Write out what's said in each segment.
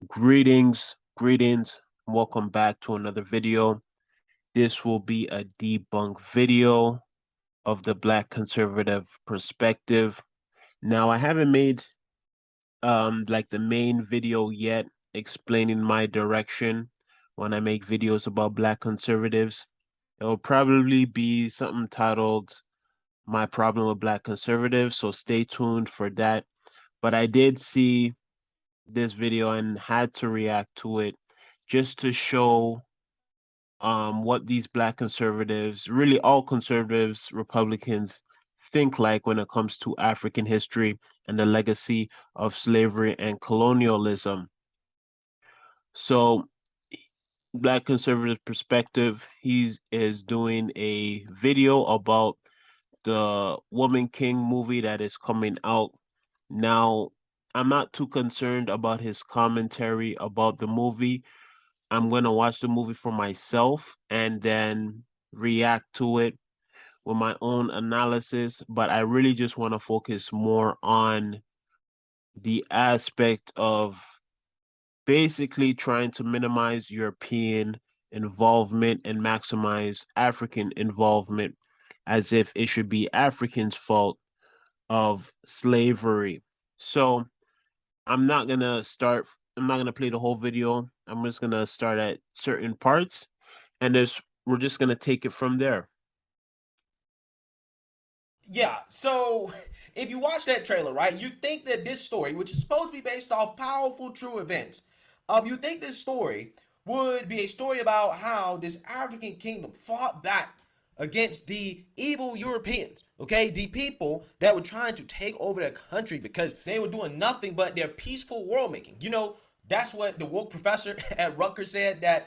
Greetings. Welcome back to another video. This will be a debunk video of the Black conservative perspective. Now, I haven't made like the main video yet explaining my direction when I make videos about Black conservatives. It will probably be something titled My Problem with Black Conservatives, so stay tuned for that. But I did see this video and had to react to it just to show what these Black conservatives, really all conservatives, Republicans, think like when it comes to African history and the legacy of slavery and colonialism. So, Black conservative perspective, he is doing a video about the Woman King movie that is coming out now. I'm not too concerned about his commentary about the movie. I'm going to watch the movie for myself and then react to it with my own analysis. But I really just want to focus more on the aspect of basically trying to minimize European involvement and maximize African involvement as if it should be Africans' fault of slavery. So I'm not gonna play the whole video. I'm just gonna start at certain parts and we're just gonna take it from there. Yeah, so if you watch that trailer, right, you think that this story, which is supposed to be based off powerful true events, you think this story would be a story about how this African kingdom fought back against the evil Europeans, okay? The people that were trying to take over their country because they were doing nothing but their peaceful world making. That's what the woke professor at Rutgers said that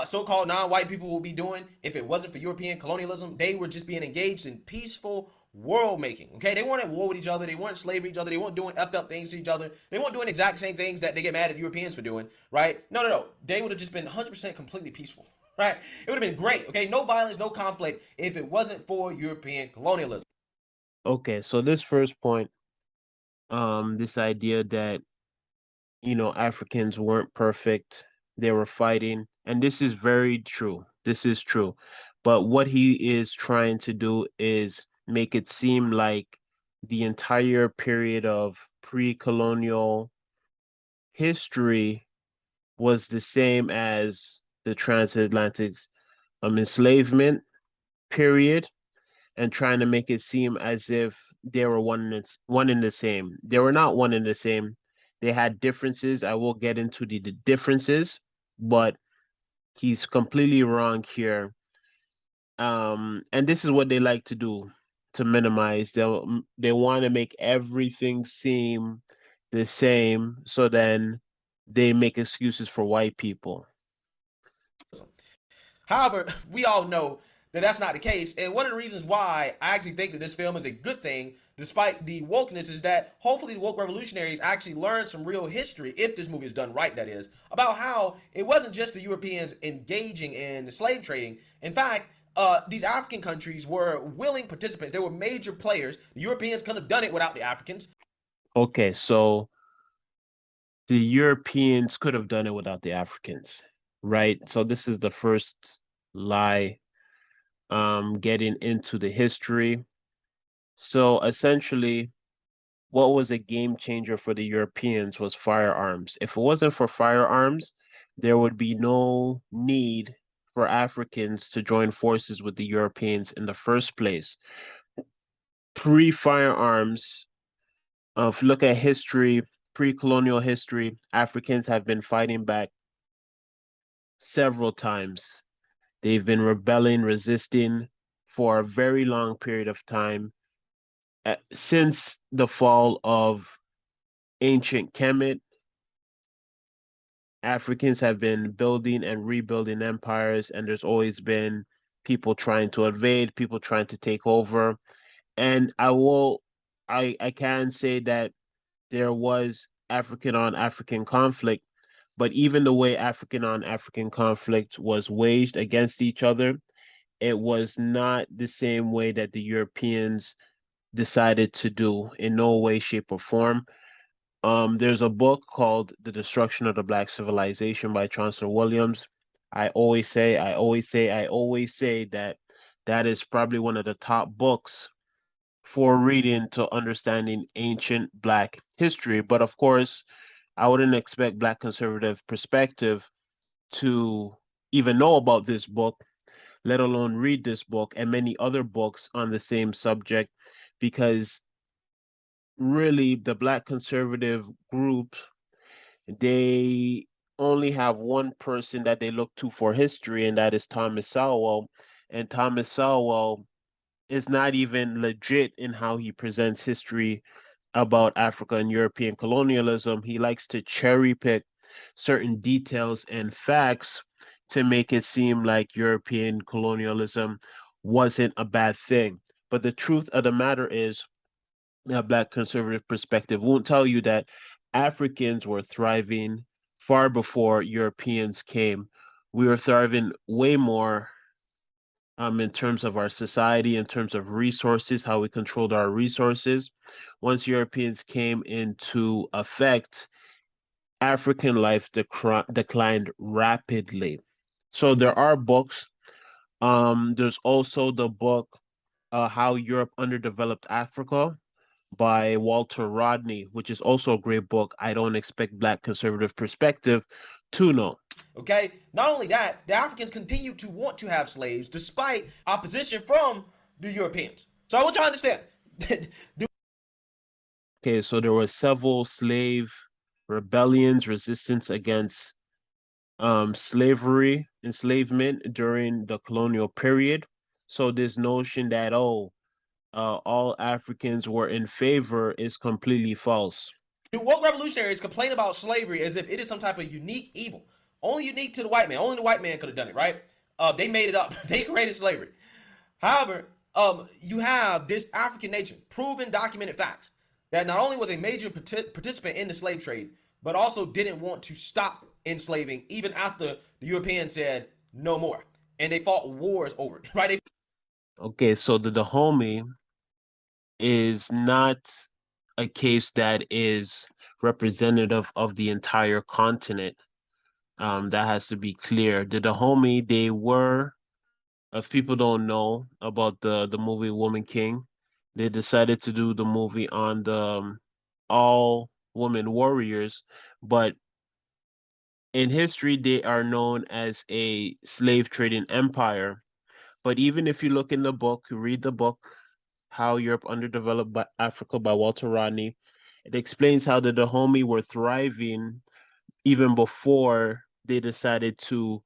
so-called non-white people will be doing if it wasn't for European colonialism. They were just being engaged in peaceful world making. Okay, they weren't at war with each other. They weren't slaving each other. They weren't doing effed up things to each other. They weren't doing exact same things that they get mad at Europeans for doing. Right? No. They would have just been 100% completely peaceful. Right? It would have been great. Okay, no violence, no conflict if it wasn't for European colonialism. Okay, so this first point, this idea that, Africans weren't perfect, they were fighting, and this is very true. This is true. But what he is trying to do is make it seem like the entire period of pre-colonial history was the same as the transatlantic enslavement period and trying to make it seem as if they were one in the same. They were not one in the same. They had differences. I will get into the differences, but he's completely wrong here. And this is what they like to do to minimize. They want to make everything seem the same, so then they make excuses for white people. However, we all know that that's not the case. And one of the reasons why I actually think that this film is a good thing, despite the wokeness, is that hopefully the woke revolutionaries actually learn some real history, if this movie is done right, that is, about how it wasn't just the Europeans engaging in slave trading. In fact, these African countries were willing participants. They were major players. The Europeans couldn't have done it without the Africans. Okay, so the Europeans could have done it without the Africans, right? So this is the first lie, getting into the history. So essentially, what was a game changer for the Europeans was firearms. If it wasn't for firearms, there would be no need for Africans to join forces with the Europeans in the first place. Pre-firearms, if you look at history, pre-colonial history, Africans have been fighting back several times. They've been rebelling, resisting for a very long period of time. Since the fall of ancient Kemet, Africans have been building and rebuilding empires, and there's always been people trying to invade, people trying to take over. And I can say that there was African on African conflict, but even the way African on African conflict was waged against each other, it was not the same way that the Europeans decided to do, in no way, shape, or form. There's a book called The Destruction of the Black Civilization by Chancellor Williams. I always say that that is probably one of the top books for reading to understanding ancient Black history. But of course, I wouldn't expect Black conservative perspective to even know about this book, let alone read this book and many other books on the same subject, because really the Black conservative group, they only have one person that they look to for history, and that is Thomas Sowell. And Thomas Sowell is not even legit in how he presents history about Africa and European colonialism. He likes to cherry pick certain details and facts to make it seem like European colonialism wasn't a bad thing. But the truth of the matter is, a Black conservative perspective won't tell you that Africans were thriving far before Europeans came. We were thriving way more in terms of our society, in terms of resources, how we controlled our resources. Once Europeans came into effect, African life declined rapidly. So there are books. There's also the book How Europe Underdeveloped Africa by Walter Rodney, which is also a great book. I don't expect Black conservative perspective to know. Okay? Not only that, the Africans continue to want to have slaves despite opposition from the Europeans. So I want you to understand. Okay, so there were several slave rebellions, resistance against slavery, enslavement during the colonial period. So this notion that, oh, all Africans were in favor is completely false. The woke revolutionaries complain about slavery as if it is some type of unique evil, only unique to the white man. Only the white man could have done it, right? They made it up. They created slavery. However, you have this African nation, proven, documented facts that not only was a major participant in the slave trade, but also didn't want to stop enslaving even after the Europeans said no more, and they fought wars over it, right? Okay, so the Dahomey is not a case that is representative of the entire continent. That has to be clear. The Dahomey, they were, if people don't know about the movie Woman King, they decided to do the movie on the all woman warriors, but in history they are known as a slave trading empire. But even if you look in the book, read the book How Europe Underdeveloped by Africa by Walter Rodney, it explains how the Dahomey were thriving even before they decided to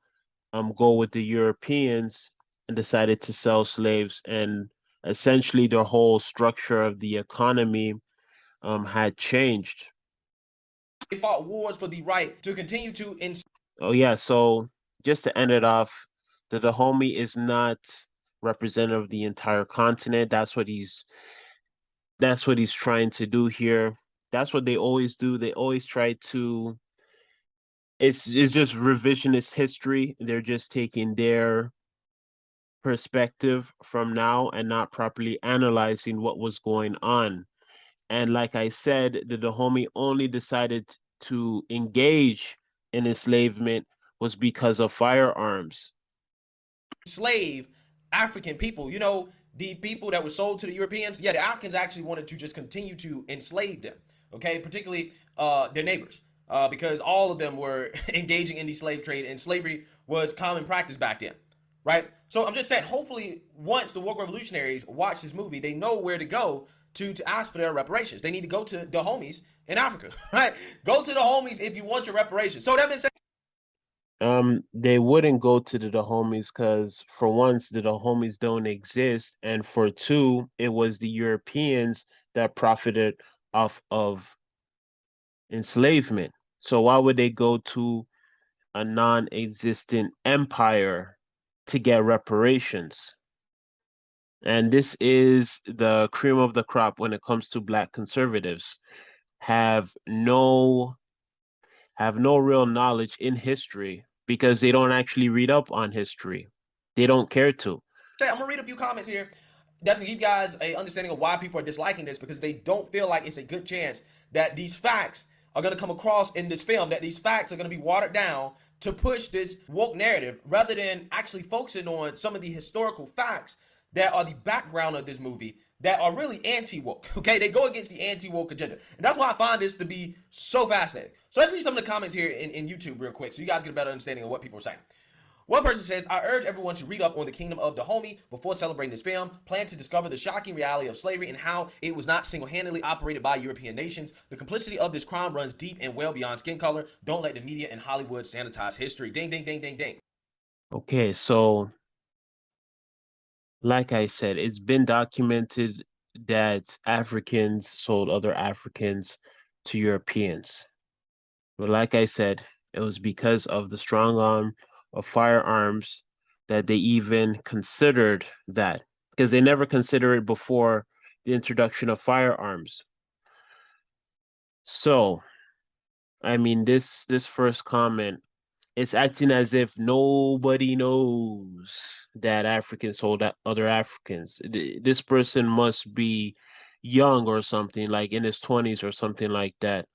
go with the Europeans and decided to sell slaves. And essentially, the whole structure of the economy had changed. They fought wars for the right to continue to enslave. Oh, yeah. So just to end it off, the Dahomey is not representative of the entire continent. That's what he's trying to do here. That's what they always do. They always try to it's just revisionist history. They're just taking their perspective from now and not properly analyzing what was going on. And like I said, the Dahomey only decided to engage in enslavement was because of firearms. African people. You know, the people that were sold to the Europeans. Yeah, the Africans actually wanted to just continue to enslave them. Okay, particularly their neighbors, because all of them were engaging in the slave trade, and slavery was common practice back then, right? So I'm just saying, hopefully, once the woke revolutionaries watch this movie, they know where to go to ask for their reparations. They need to go to the homies in Africa, right? Go to the homies if you want your reparations. So that means They wouldn't go to the Dahomies because, for once, the Dahomies don't exist, and for two, it was the Europeans that profited off of enslavement. So why would they go to a non-existent empire to get reparations? And this is the cream of the crop when it comes to Black conservatives. Have no have no real knowledge in history because they don't actually read up on history. They don't care to. I'm gonna read a few comments here. That's gonna give you guys a understanding of why people are disliking this, because they don't feel like it's a good chance that these facts are going to come across in this film, that these facts are going to be watered down to push this woke narrative rather than actually focusing on some of the historical facts that are the background of this movie that are really anti-woke. Okay, they go against the anti-woke agenda, and that's why I find this to be so fascinating. So let's read some of the comments here in YouTube real quick, so you guys get a better understanding of what people are saying. One person says, I urge everyone to read up on the kingdom of Dahomey before celebrating this film. Plan to discover the shocking reality of slavery and how it was not single-handedly operated by European nations. The complicity of this crime runs deep and well beyond skin color. Don't let the media and Hollywood sanitize history. Ding, ding, ding, ding, ding. Okay, so like I said, it's been documented that Africans sold other Africans to Europeans. But like I said, it was because of the strong arm of firearms that they even considered that, because they never considered it before the introduction of firearms. So, I mean, this first comment, it's acting as if nobody knows that Africans sold other Africans. This person must be young or something, like in his 20s or something like that.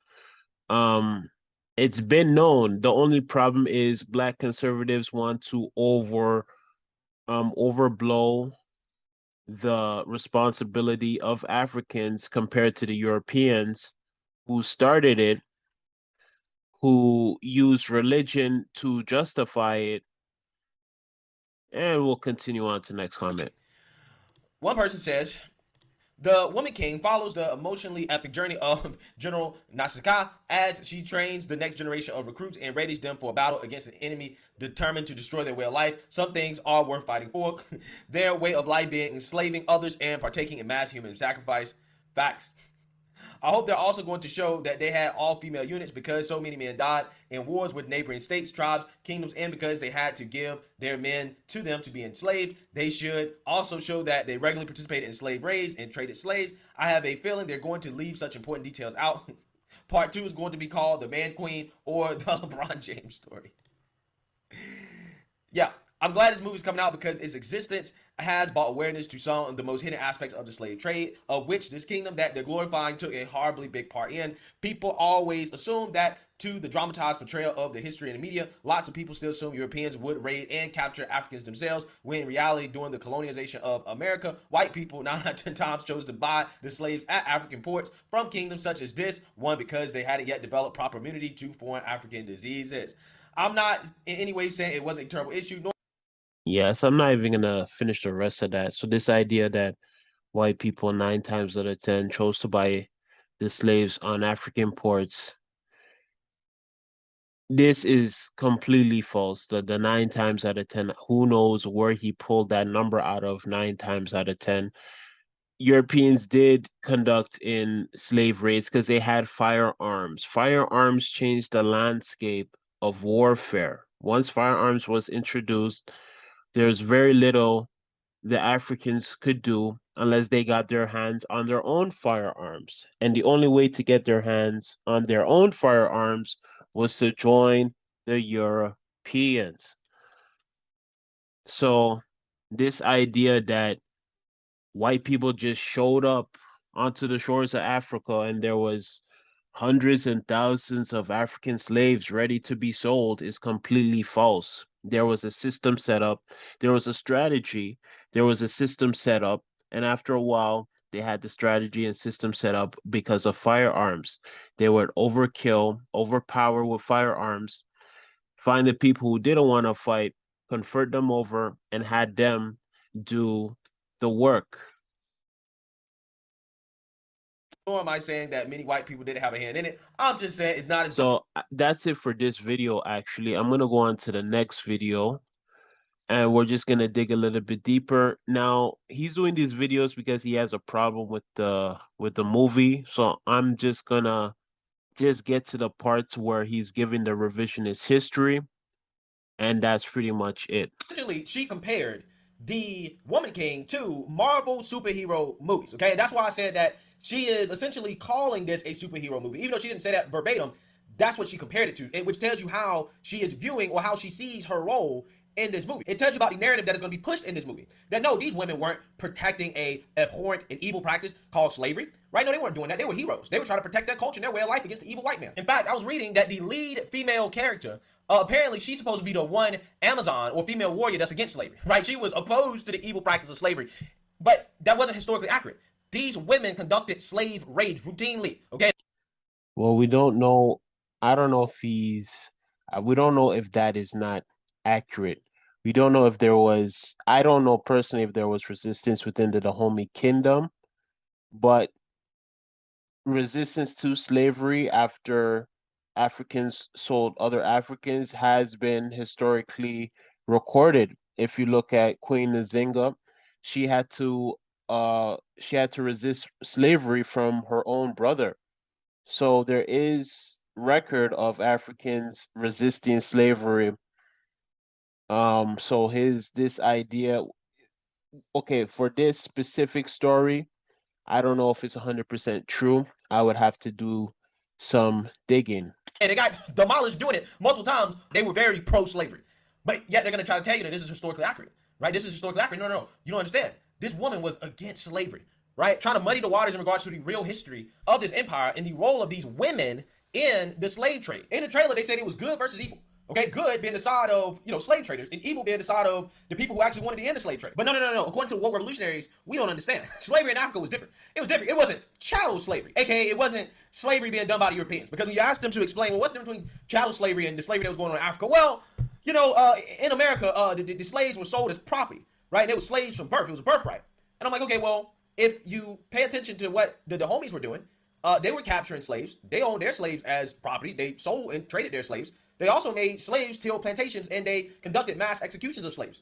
Um, it's been known. The only problem is black conservatives want to overblow the responsibility of Africans compared to the Europeans who started it, who used religion to justify it. And we'll continue on to the next comment. One person says, the Woman King follows the emotionally epic journey of General Nausicaa as she trains the next generation of recruits and readies them for a battle against an enemy determined to destroy their way of life. Some things are worth fighting for. Their way of life being enslaving others and partaking in mass human sacrifice. Facts. I hope they're also going to show that they had all female units because so many men died in wars with neighboring states, tribes, kingdoms, and because they had to give their men to them to be enslaved. They should also show that they regularly participated in slave raids and traded slaves. I have a feeling they're going to leave such important details out. Part 2 is going to be called The Man Queen or the LeBron James story. Yeah, I'm glad this movie's coming out because its existence has brought awareness to some of the most hidden aspects of the slave trade, of which this kingdom that they're glorifying took a horribly big part in. People always assume that to the dramatized portrayal of the history in the media, lots of people still assume Europeans would raid and capture Africans themselves, when in reality, during the colonization of America, white people 9 out of 10 times chose to buy the slaves at African ports from kingdoms such as this one because they hadn't yet developed proper immunity to foreign African diseases. I'm not in any way saying it wasn't a terrible issue. Yes, I'm not even gonna finish the rest of that. So this idea that white people 9 times out of 10 chose to buy the slaves on African ports, this is completely false. The 9 times out of 10, who knows where he pulled that number out of 9 times out of 10. Europeans did conduct in slave raids because they had firearms. Firearms changed the landscape of warfare. Once firearms was introduced, there's very little the Africans could do unless they got their hands on their own firearms. And the only way to get their hands on their own firearms was to join the Europeans. So this idea that white people just showed up onto the shores of Africa and there was hundreds and thousands of African slaves ready to be sold is completely false. There was a system set up, there was a strategy, there was a system set up, and after a while, they had the strategy and system set up because of firearms. They would overkill, overpower with firearms, find the people who didn't want to fight, convert them over, and had them do the work. Nor am I saying that many white people didn't have a hand in it. I'm just saying it's not as bad. So that's it for this video, actually. I'm gonna go on to the next video and we're just gonna dig a little bit deeper. Now, he's doing these videos because he has a problem with the movie. So I'm just gonna just get to the parts where he's giving the revisionist history, and that's pretty much it. Essentially, she compared the Woman King to Marvel superhero movies. Okay, that's why I said that she is essentially calling this a superhero movie, even though she didn't say that verbatim. That's what she compared it to, which tells you how she is viewing or how she sees her role in this movie. It tells you about the narrative that is going to be pushed in this movie. That no, these women weren't protecting a abhorrent and evil practice called slavery, right? No, they weren't doing that. They were heroes. They were trying to protect their culture and their way of life against the evil white man. In fact, I was reading that the lead female character, apparently she's supposed to be the one Amazon or female warrior that's against slavery, right? She was opposed to the evil practice of slavery, but that wasn't historically accurate. These women conducted slave raids routinely, okay? Well, we don't know. I don't know if we don't know if that is not accurate. We don't know if there was, I don't know personally if there was resistance within the Dahomey Kingdom, but resistance to slavery after Africans sold other Africans has been historically recorded. If you look at Queen Nzinga, she had to resist slavery from her own brother. So there is record of Africans resisting slavery. So his this idea, okay, for this specific story, I don't know if it's 100% true. I would have to do some digging. And it got demolished doing it multiple times. They were very pro-slavery, but yet they're going to try to tell you that this is historically accurate, right? This is historically accurate. No, no, no. You don't understand. This woman was against slavery, right? Trying to muddy the waters in regards to the real history of this empire and the role of these women in the slave trade. In the trailer, they said it was good versus evil. Okay, good being the side of slave traders, and evil being the side of the people who actually wanted to end the slave trade. But no, no, no, no. According to woke revolutionaries, we don't understand. Slavery in Africa was different. It was different. It wasn't chattel slavery, aka it wasn't slavery being done by the Europeans. Because when you asked them to explain, well, what's the difference between chattel slavery and the slavery that was going on in Africa? Well, in America, the slaves were sold as property, right? And they were slaves from birth. It was a birthright. And I'm like, okay, well, if you pay attention to what the homies were doing, they were capturing slaves. They owned their slaves as property. They sold and traded their slaves. They also made slaves till plantations, and they conducted mass executions of slaves.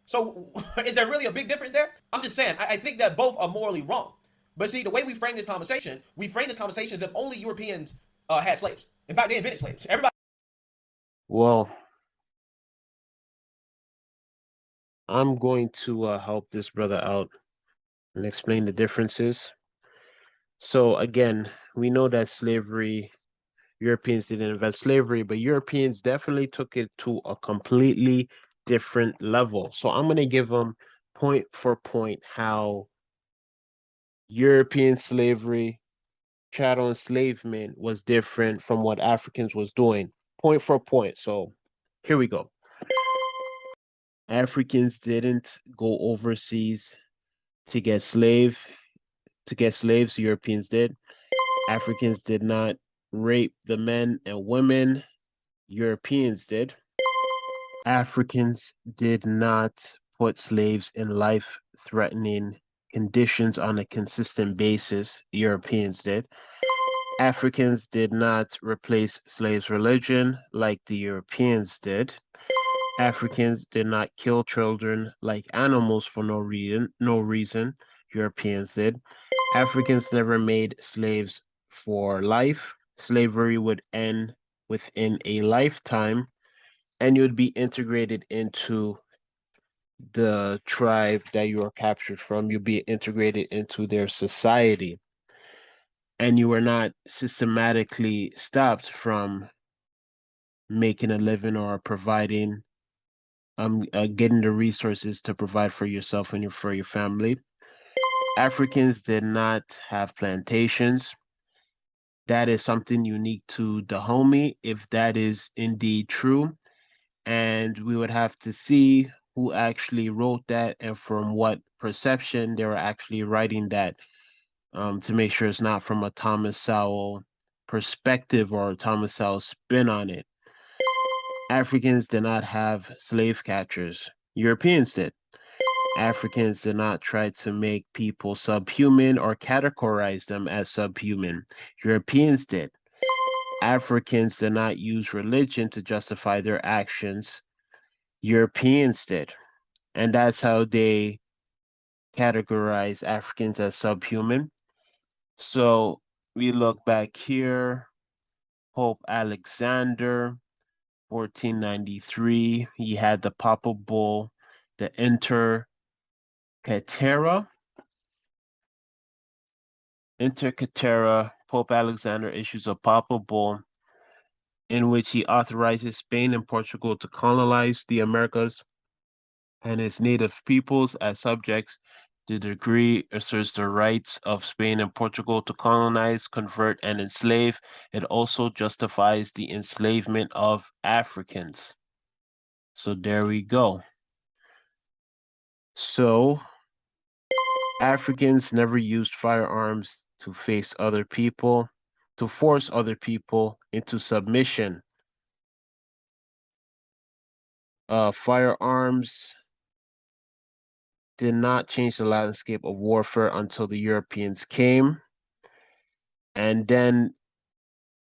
So is there really a big difference there? I'm just saying, I think that both are morally wrong. But see, the way we frame this conversation as if only Europeans had slaves. In fact, they invented slaves. Everybody. Well, I'm going to help this brother out and explain the differences. So again, we know that slavery, Europeans didn't invent slavery, but Europeans definitely took it to a completely different level. So I'm going to give them point for point how European slavery, chattel enslavement was different from what Africans was doing, point for point. So here we go. Africans didn't go overseas to get slaves, Europeans did. Africans did not rape the men and women, Europeans did. Africans did not put slaves in life-threatening conditions on a consistent basis, Europeans did. Africans did not replace slaves' religion like the Europeans did. Africans did not kill children like animals for no reason, Europeans did. Africans never made slaves for life. Slavery would end within a lifetime, and you would be integrated into the tribe that you are captured from. You'd be integrated into their society, and you were not systematically stopped from making a living or providing, getting the resources to provide for yourself and for your family. Africans did not have plantations. That is something unique to Dahomey, if that is indeed true. And we would have to see who actually wrote that and from what perception they were actually writing that, to make sure it's not from a Thomas Sowell perspective or a Thomas Sowell spin on it. Africans did not have slave catchers. Europeans did. Africans did not try to make people subhuman or categorize them as subhuman. Europeans did. Africans did not use religion to justify their actions. Europeans did. And that's how they categorize Africans as subhuman. So we look back here, Pope Alexander, 1493, he had the Papal Bull, the Inter Caetera. Pope Alexander issues a Papal Bull in which he authorizes Spain and Portugal to colonize the Americas. and its native peoples as subjects. The decree asserts the rights of Spain and Portugal to colonize, convert, and enslave. It also justifies the enslavement of Africans. So there we go. So Africans never used firearms to face other people, to force other people into submission. Firearms did not change the landscape of warfare until the Europeans came. And then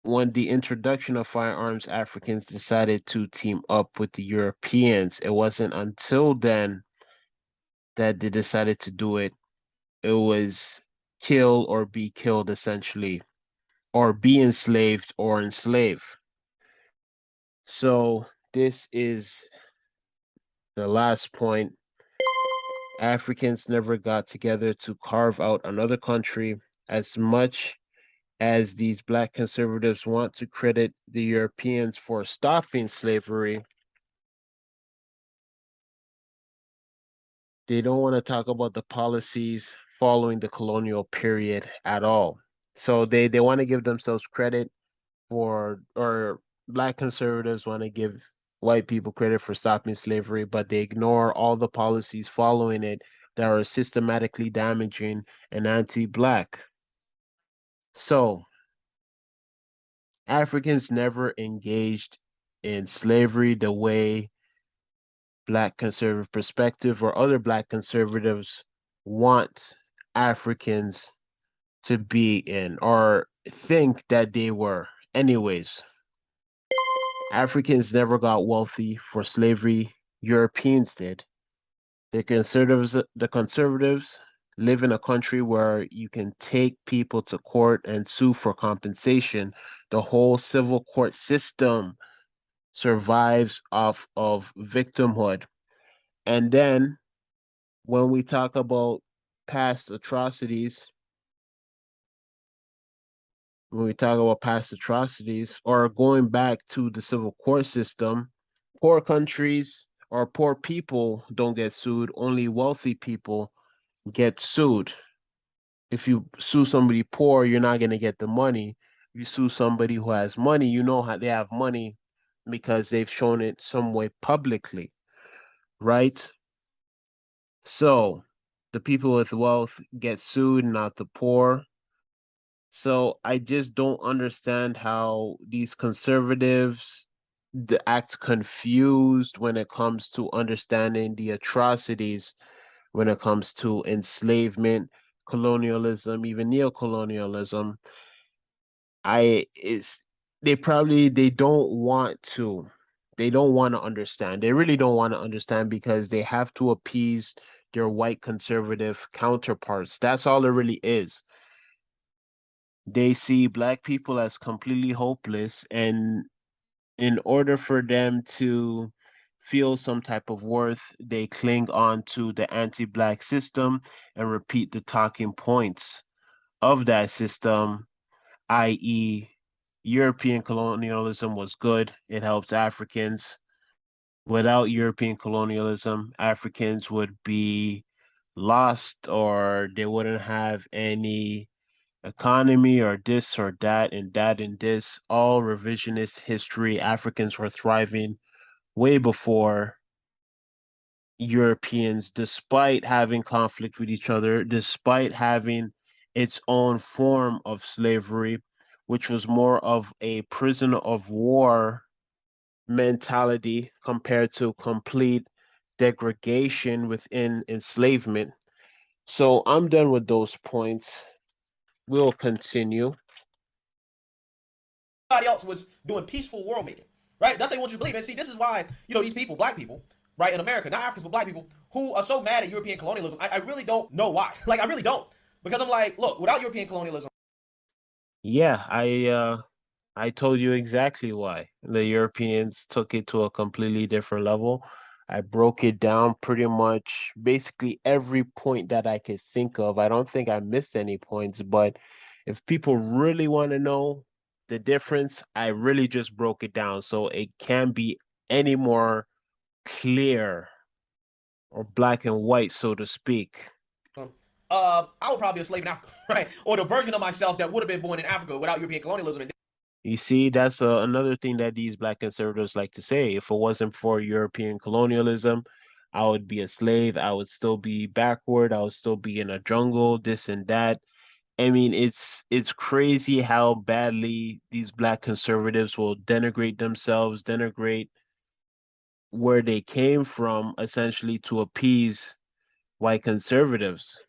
when the introduction of firearms, Africans decided to team up with the Europeans. It wasn't until then that they decided to do it. It was kill or be killed, essentially, or be enslaved or enslave. So this is the last point. Africans never got together to carve out another country. As much as these Black conservatives want to credit the Europeans for stopping slavery, they don't want to talk about the policies following the colonial period at all. So they want to give themselves credit for, or Black conservatives want to give white people credit for stopping slavery, but they ignore all the policies following it that are systematically damaging and anti-Black. So Africans never engaged in slavery the way Black conservative perspective or other Black conservatives want Africans to be in or think that they were. Anyways, Africans never got wealthy for slavery. Europeans did. The conservatives live in a country where you can take people to court and sue for compensation. The whole civil court system survives off of victimhood. And then when we talk about past atrocities, when we talk about past atrocities or going back to the civil court system, poor countries or poor people don't get sued, only wealthy people get sued. If you sue somebody poor, you're not going to get the money. If you sue somebody who has money, you know how they have money because they've shown it some way publicly, right? So the people with wealth get sued, not the poor. So I just don't understand how these conservatives act confused when it comes to understanding the atrocities, when it comes to enslavement, colonialism, even neocolonialism. I is they don't want to. They don't want to understand. They really don't want to understand because they have to appease their white conservative counterparts. That's all it really is. They see Black people as completely hopeless, and in order for them to feel some type of worth, they cling on to the anti-Black system and repeat the talking points of that system, i.e., European colonialism was good, it helps Africans. Without European colonialism, Africans would be lost or they wouldn't have any economy or this or that and that and this, all revisionist history. Africans were thriving way before Europeans, despite having conflict with each other, despite having its own form of slavery, which was more of a prisoner of war mentality compared to complete degradation within enslavement. So I'm done with those points. We'll continue. Everybody else was doing peaceful world making, right? That's what they want you to believe. And see, this is why, these people, black people, right, in America, not Africans, but black people, who are so mad at European colonialism, I really don't know why. Like, I really don't. Because I'm like, look, without European colonialism, Yeah, I told you exactly why. The Europeans took it to a completely different level. I broke it down pretty much, basically every point that I could think of. I don't think I missed any points, but if people really want to know the difference, I really just broke it down so it can't be any more clear. or black and white, so to speak. I would probably be a slave in Africa, right? Or the version of myself that would have been born in Africa without European colonialism. And You see, that's another thing that these black conservatives like to say. If it wasn't for European colonialism, I would be a slave. I would still be backward. I would still be in a jungle, this and that. I mean, it's crazy how badly these black conservatives will denigrate themselves, denigrate where they came from, essentially to appease white conservatives.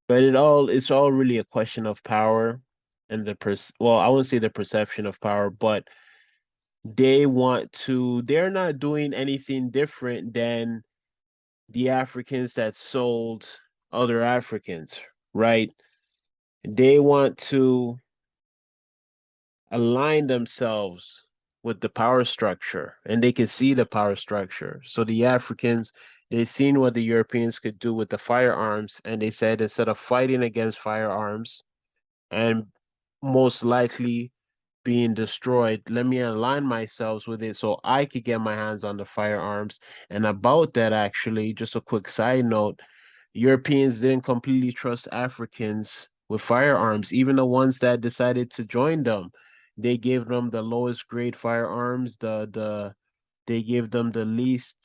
But it's all really a question of power and well, I wouldn't say the perception of power, but they're not doing anything different than the Africans that sold other Africans, right? They want to align themselves with the power structure, and they can see the power structure. So the Africans, they seen what the Europeans could do with the firearms, and they said instead of fighting against firearms and most likely being destroyed, let me align myself with it so I could get my hands on the firearms. And about that, actually, just a quick side note, Europeans didn't completely trust Africans with firearms, even the ones that decided to join them. They gave them the lowest grade firearms, they gave them the least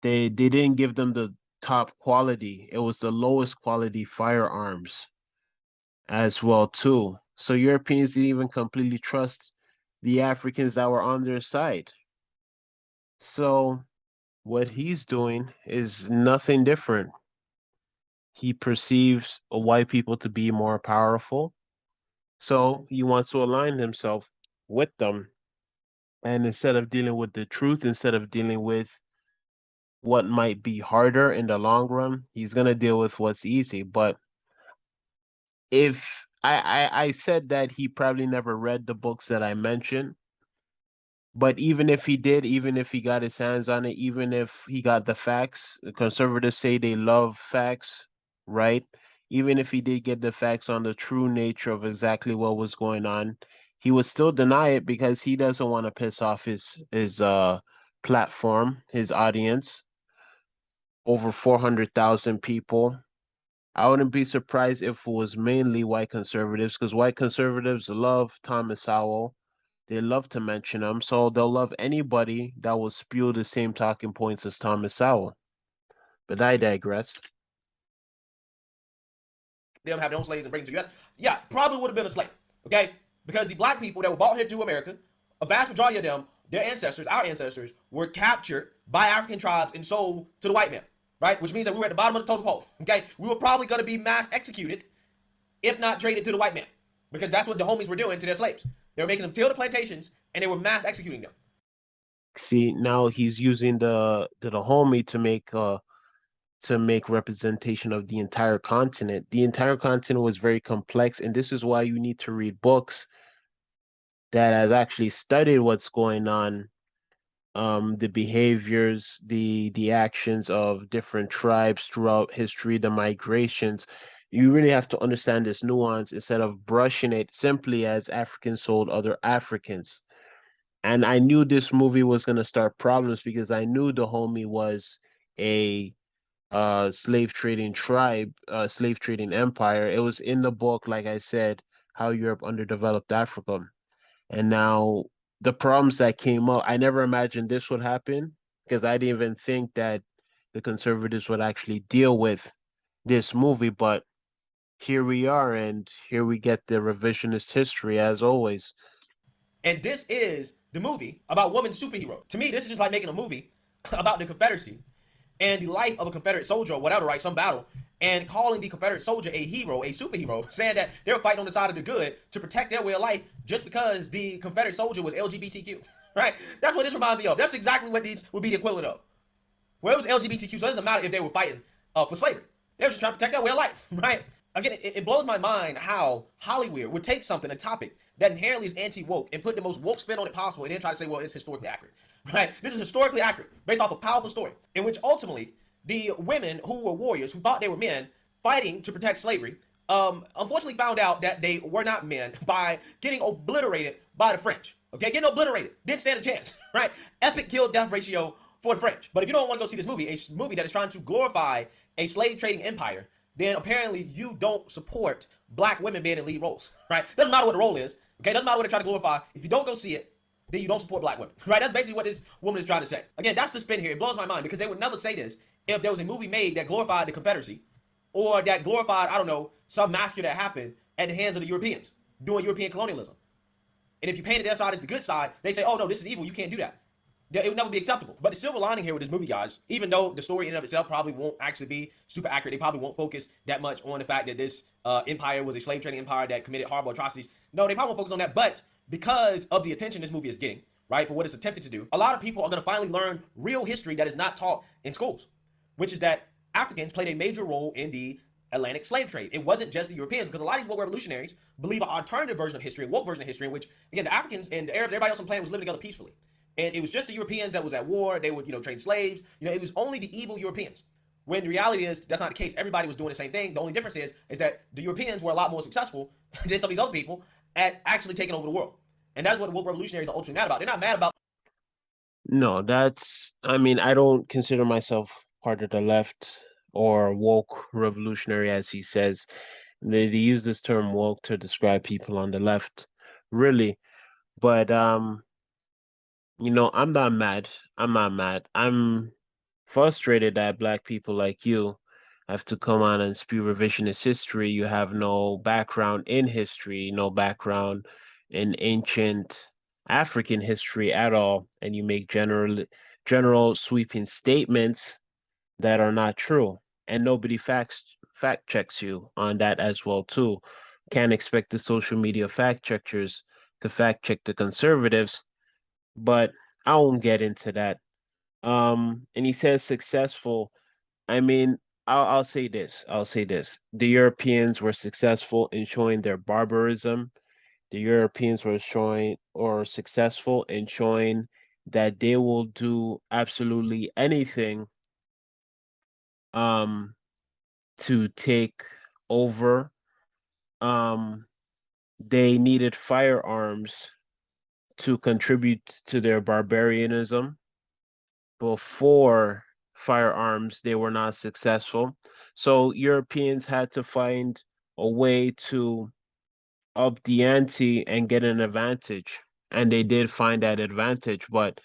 they didn't give them the top quality. It was the lowest quality firearms as well too. So Europeans didn't even completely trust the Africans that were on their side. So what he's doing is nothing different. He perceives white people to be more powerful, so he wants to align himself with them. And instead of dealing with the truth, instead of dealing with what might be harder in the long run, he's gonna deal with what's easy. But if I said that he probably never read the books that I mentioned, but even if he did, even if he got his hands on it, even if he got the facts, the conservatives say they love facts, right? Even if he did get the facts on the true nature of exactly what was going on, he would still deny it because he doesn't want to piss off his platform, his audience, over 400,000 people. I wouldn't be surprised if it was mainly white conservatives because white conservatives love Thomas Sowell. They love to mention him, so they'll love anybody that will spew the same talking points as Thomas Sowell. But I digress. them have their own slaves and bring them to the U.S. Yeah, probably would have been a slave. Okay, because the black people that were brought here to America, a vast majority of them, their ancestors, our ancestors, were captured by African tribes and sold to the white man. Right, which means that we were at the bottom of the totem pole. Okay, we were probably going to be mass executed, if not traded to the white man, because that's what the homies were doing to their slaves. They were making them till the plantations, and they were mass executing them. See, now he's using the homie to make representation of the entire continent. The entire continent was very complex, and this is why you need to read books that has actually studied what's going on, the behaviors, the actions of different tribes throughout history, the migrations. You really have to understand this nuance instead of brushing it simply as Africans sold other Africans. And I knew this movie was gonna start problems because I knew the homie was a slave trading tribe, slave trading empire. It was in the book, like I said, how Europe underdeveloped Africa. And now the problems that came up, I never imagined this would happen because I didn't even think that the conservatives would actually deal with this movie. But here we are, and here we get the revisionist history as always. And this is the movie about woman superhero. To me, this is just like making a movie about the Confederacy and the life of a Confederate soldier or whatever, right? Some battle, and calling the Confederate soldier a hero, a superhero, saying that they were fighting on the side of the good to protect their way of life just because the Confederate soldier was LGBTQ, right? That's what this reminds me of. That's exactly what these would be the equivalent of. Well, it was LGBTQ, so it doesn't matter if they were fighting for slavery. They were just trying to protect their way of life, right? Again, it blows my mind how Hollywood would take something, a topic that inherently is anti-woke, and put the most woke spin on it possible, and then try to say, well, it's historically accurate, right? This is historically accurate, based off a powerful story, in which ultimately the women who were warriors, who thought they were men, fighting to protect slavery, unfortunately found out that they were not men by getting obliterated by the French. Okay, getting obliterated, didn't stand a chance, right? Epic kill-death ratio for the French. But if you don't want to go see this movie, a movie that is trying to glorify a slave trading empire, then apparently you don't support black women being in lead roles, right? Doesn't matter what the role is, okay? Doesn't matter what they're trying to glorify. If you don't go see it, then you don't support black women, right? That's basically what this woman is trying to say. Again, that's the spin here. It blows my mind because they would never say this if there was a movie made that glorified the Confederacy or that glorified, I don't know, some massacre that happened at the hands of the Europeans doing European colonialism. And if you painted their side as the good side, they say, oh no, this is evil, you can't do that. It would never be acceptable. But the silver lining here with this movie, guys, even though the story in and of itself probably won't actually be super accurate, they probably won't focus that much on the fact that this empire was a slave trading empire that committed horrible atrocities. No, they probably won't focus on that. But because of the attention this movie is getting, right, for what it's attempted to do, a lot of people are going to finally learn real history that is not taught in schools, which is that Africans played a major role in the Atlantic slave trade. It wasn't just the Europeans, because a lot of these woke revolutionaries believe an alternative version of history, a woke version of history, in which, again, the Africans and the Arabs, everybody else on the planet was living together peacefully. And it was just the Europeans that was at war. They would, trade slaves. It was only the evil Europeans. When the reality is that's not the case. Everybody was doing the same thing. The only difference is that the Europeans were a lot more successful than some of these other people at actually taking over the world. And that's what the woke revolutionaries are ultimately mad about. They're not mad about. No, I mean, I don't consider myself part of the left or woke revolutionary, as he says. They use this term woke to describe people on the left, really. But I'm not mad. I'm not mad. I'm frustrated that black people like you have to come on and spew revisionist history. You have no background in history, no background in ancient African history at all, and you make general sweeping statements that are not true. And nobody fact checks you on that as well too. Can't expect the social media fact checkers to fact check the conservatives, but I won't get into that. And he says successful. I mean, I'll say this. I'll say this. The Europeans were successful in showing their barbarism. The Europeans were showing or successful in showing that they will do absolutely anything um to take over. Um they needed firearms to contribute to their barbarianism. Before firearms, they were not successful. So Europeans had to find a way to up the ante and get an advantage. And they did find that advantage, but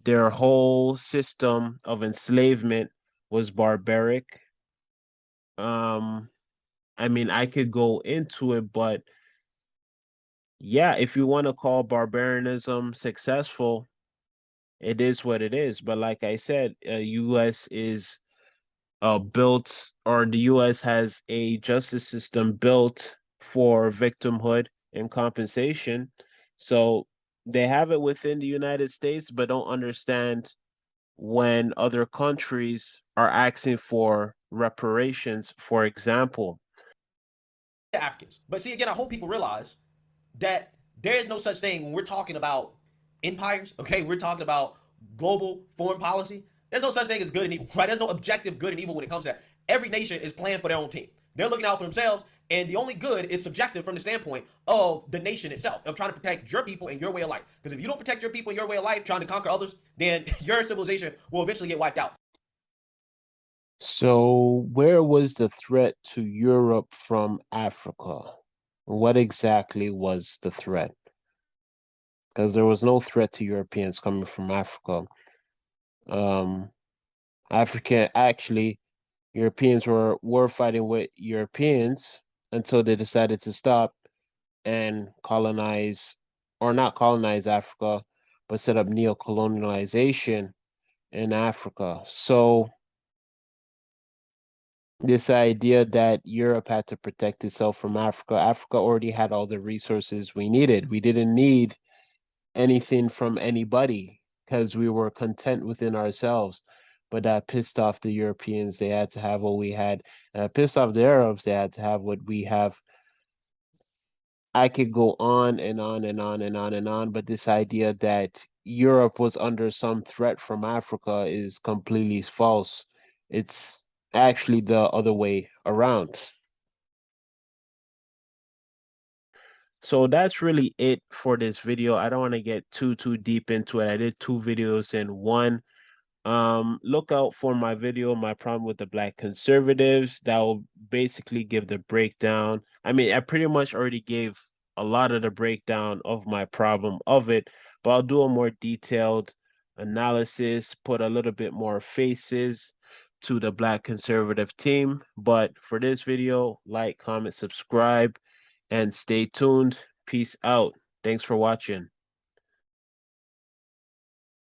their whole system of enslavement was barbaric. Um, I mean, I could go into it, but yeah, if you want to call barbarianism successful, it is what it is. But like I said, U.S. is built, or the US has a justice system built for victimhood and compensation. So they have it within the United States, but don't understand when other countries are asking for reparations, for example. The Africans. But see, again, I hope people realize that there is no such thing when we're talking about empires, okay? We're talking about global foreign policy. There's no such thing as good and evil, right? There's no objective good and evil when it comes to that. Every nation is playing for their own team. They're looking out for themselves, and the only good is subjective from the standpoint of the nation itself, of trying to protect your people and your way of life. Because if you don't protect your people and your way of life, trying to conquer others, then your civilization will eventually get wiped out. So, where was the threat to Europe from Africa? What exactly was the threat? Because there was no threat to Europeans coming from Africa. Um, actually, Europeans were fighting with Europeans until they decided to stop and colonize, or not colonize Africa, but set up neo-colonialization in Africa. So this idea that Europe had to protect itself from Africa, Africa already had all the resources we needed. We didn't need anything from anybody because we were content within ourselves. But that pissed off the Europeans. They had to have what we had. Pissed off the Arabs. They had to have what we have. I could go on and on and on and on and on, but this idea that Europe was under some threat from Africa is completely false. It's actually the other way around. So that's really it for this video. I don't want to get too deep into it. I did two videos in one. Look out for my video, My Problem with the Black Conservatives. That will basically give the breakdown. I mean, I pretty much already gave a lot of the breakdown of my problem of it, but I'll do a more detailed analysis, put a little bit more faces to the Black conservative team. But for this video, like, comment, subscribe, and stay tuned. Peace out. Thanks for watching.